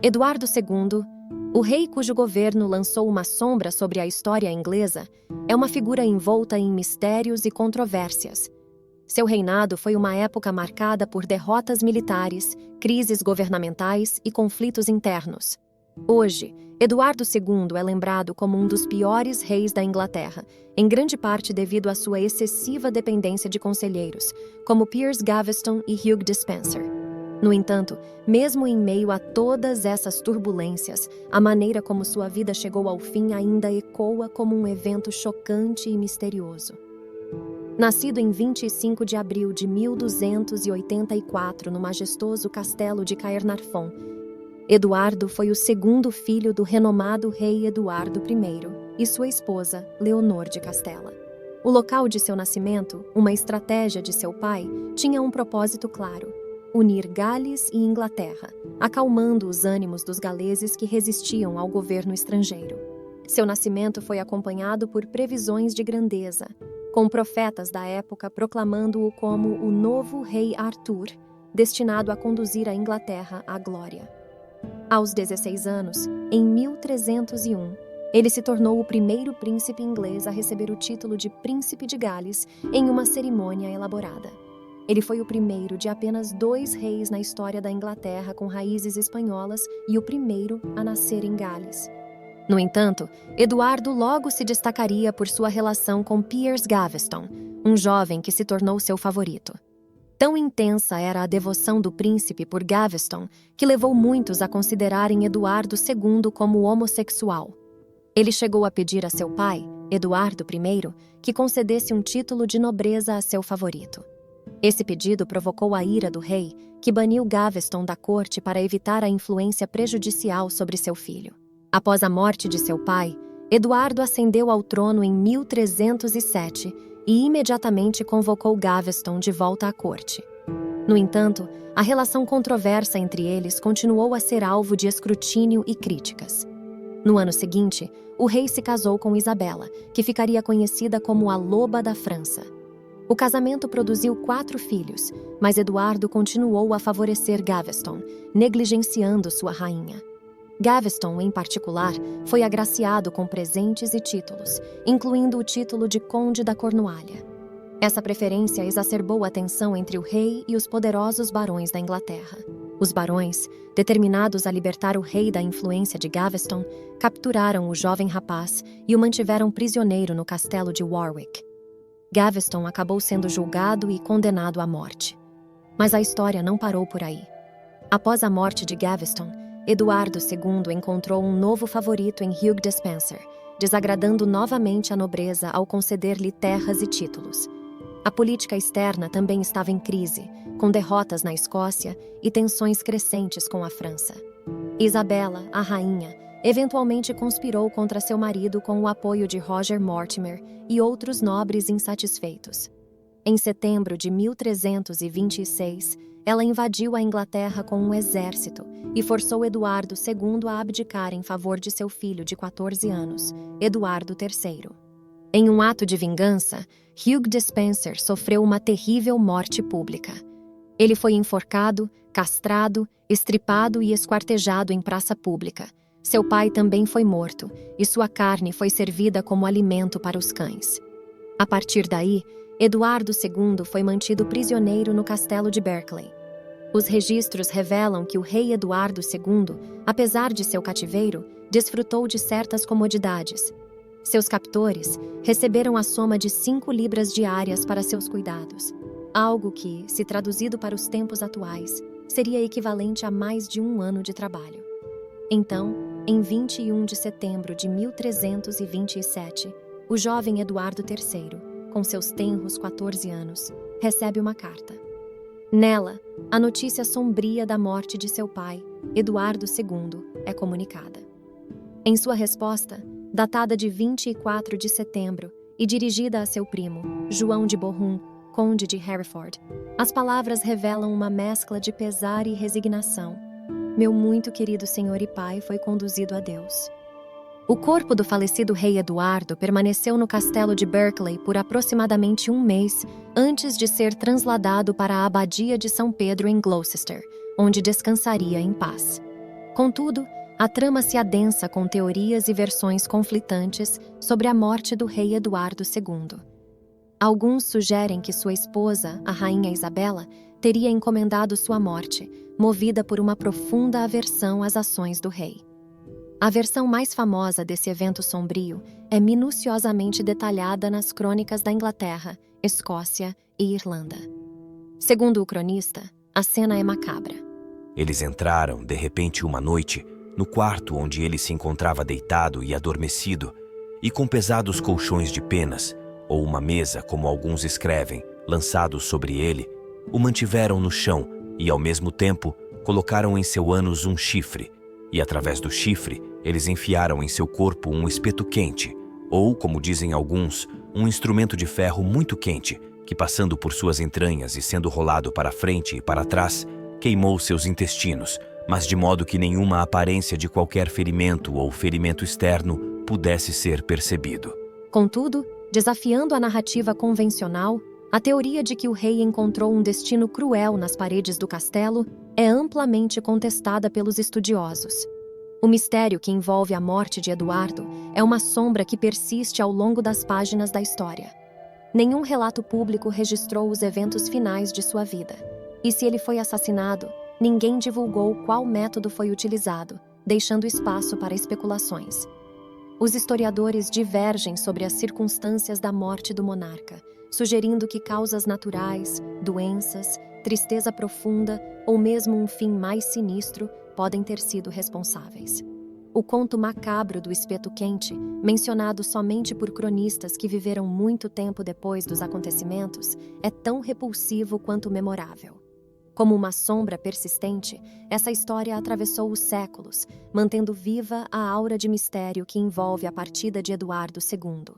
Eduardo II, o rei cujo governo lançou uma sombra sobre a história inglesa, é uma figura envolta em mistérios e controvérsias. Seu reinado foi uma época marcada por derrotas militares, crises governamentais e conflitos internos. Hoje, Eduardo II é lembrado como um dos piores reis da Inglaterra, em grande parte devido à sua excessiva dependência de conselheiros, como Piers Gaveston e Hugh Despenser. No entanto, mesmo em meio a todas essas turbulências, a maneira como sua vida chegou ao fim ainda ecoa como um evento chocante e misterioso. Nascido em 25 de abril de 1284 no majestoso castelo de Caernarfon, Eduardo foi o segundo filho do renomado rei Eduardo I e sua esposa, Leonor de Castela. O local de seu nascimento, uma estratégia de seu pai, tinha um propósito claro: unir Gales e Inglaterra, acalmando os ânimos dos galeses que resistiam ao governo estrangeiro. Seu nascimento foi acompanhado por previsões de grandeza, com profetas da época proclamando-o como o novo rei Arthur, destinado a conduzir a Inglaterra à glória. Aos 16 anos, em 1301, ele se tornou o primeiro príncipe inglês a receber o título de Príncipe de Gales em uma cerimônia elaborada. Ele foi o primeiro de apenas 2 reis na história da Inglaterra com raízes espanholas e o primeiro a nascer em Gales. No entanto, Eduardo logo se destacaria por sua relação com Piers Gaveston, um jovem que se tornou seu favorito. Tão intensa era a devoção do príncipe por Gaveston que levou muitos a considerarem Eduardo II como homossexual. Ele chegou a pedir a seu pai, Eduardo I, que concedesse um título de nobreza a seu favorito. Esse pedido provocou a ira do rei, que baniu Gaveston da corte para evitar a influência prejudicial sobre seu filho. Após a morte de seu pai, Eduardo ascendeu ao trono em 1307 e imediatamente convocou Gaveston de volta à corte. No entanto, a relação controversa entre eles continuou a ser alvo de escrutínio e críticas. No ano seguinte, o rei se casou com Isabela, que ficaria conhecida como a Loba da França. O casamento produziu 4 filhos, mas Eduardo continuou a favorecer Gaveston, negligenciando sua rainha. Gaveston, em particular, foi agraciado com presentes e títulos, incluindo o título de Conde da Cornualha. Essa preferência exacerbou a tensão entre o rei e os poderosos barões da Inglaterra. Os barões, determinados a libertar o rei da influência de Gaveston, capturaram o jovem rapaz e o mantiveram prisioneiro no castelo de Warwick. Gaveston acabou sendo julgado e condenado à morte. Mas a história não parou por aí. Após a morte de Gaveston, Eduardo II encontrou um novo favorito em Hugh Despenser, desagradando novamente a nobreza ao conceder-lhe terras e títulos. A política externa também estava em crise, com derrotas na Escócia e tensões crescentes com a França. Isabela, a rainha, eventualmente conspirou contra seu marido com o apoio de Roger Mortimer e outros nobres insatisfeitos. Em setembro de 1326, ela invadiu a Inglaterra com um exército e forçou Eduardo II a abdicar em favor de seu filho de 14 anos, Eduardo III. Em um ato de vingança, Hugh Despenser sofreu uma terrível morte pública. Ele foi enforcado, castrado, estripado e esquartejado em praça pública. Seu pai também foi morto, e sua carne foi servida como alimento para os cães. A partir daí, Eduardo II foi mantido prisioneiro no castelo de Berkeley. Os registros revelam que o rei Eduardo II, apesar de seu cativeiro, desfrutou de certas comodidades. Seus captores receberam a soma de 5 libras diárias para seus cuidados, algo que, se traduzido para os tempos atuais, seria equivalente a mais de 1 ano de trabalho. Então, em 21 de setembro de 1327, o jovem Eduardo III, com seus tenros 14 anos, recebe uma carta. Nela, a notícia sombria da morte de seu pai, Eduardo II, é comunicada. Em sua resposta, datada de 24 de setembro e dirigida a seu primo, João de Bohun, conde de Hereford, as palavras revelam uma mescla de pesar e resignação. Meu muito querido senhor e pai foi conduzido a Deus. O corpo do falecido rei Eduardo permaneceu no castelo de Berkeley por aproximadamente 1 mês antes de ser transladado para a abadia de São Pedro em Gloucester, onde descansaria em paz. Contudo, a trama se adensa com teorias e versões conflitantes sobre a morte do rei Eduardo II. Alguns sugerem que sua esposa, a rainha Isabela, teria encomendado sua morte, movida por uma profunda aversão às ações do rei. A versão mais famosa desse evento sombrio é minuciosamente detalhada nas crônicas da Inglaterra, Escócia e Irlanda. Segundo o cronista, a cena é macabra. Eles entraram, de repente, uma noite, no quarto onde ele se encontrava deitado e adormecido, e com pesados colchões de penas, ou uma mesa, como alguns escrevem, lançados sobre ele, o mantiveram no chão e, ao mesmo tempo, colocaram em seu ânus um chifre, e através do chifre, eles enfiaram em seu corpo um espeto quente, ou, como dizem alguns, um instrumento de ferro muito quente, que passando por suas entranhas e sendo rolado para frente e para trás, queimou seus intestinos, mas de modo que nenhuma aparência de qualquer ferimento ou ferimento externo pudesse ser percebido. Contudo, desafiando a narrativa convencional, a teoria de que o rei encontrou um destino cruel nas paredes do castelo é amplamente contestada pelos estudiosos. O mistério que envolve a morte de Eduardo é uma sombra que persiste ao longo das páginas da história. Nenhum relato público registrou os eventos finais de sua vida. E se ele foi assassinado, ninguém divulgou qual método foi utilizado, deixando espaço para especulações. Os historiadores divergem sobre as circunstâncias da morte do monarca, sugerindo que causas naturais, doenças, tristeza profunda ou mesmo um fim mais sinistro podem ter sido responsáveis. O conto macabro do espeto quente, mencionado somente por cronistas que viveram muito tempo depois dos acontecimentos, é tão repulsivo quanto memorável. Como uma sombra persistente, essa história atravessou os séculos, mantendo viva a aura de mistério que envolve a partida de Eduardo II.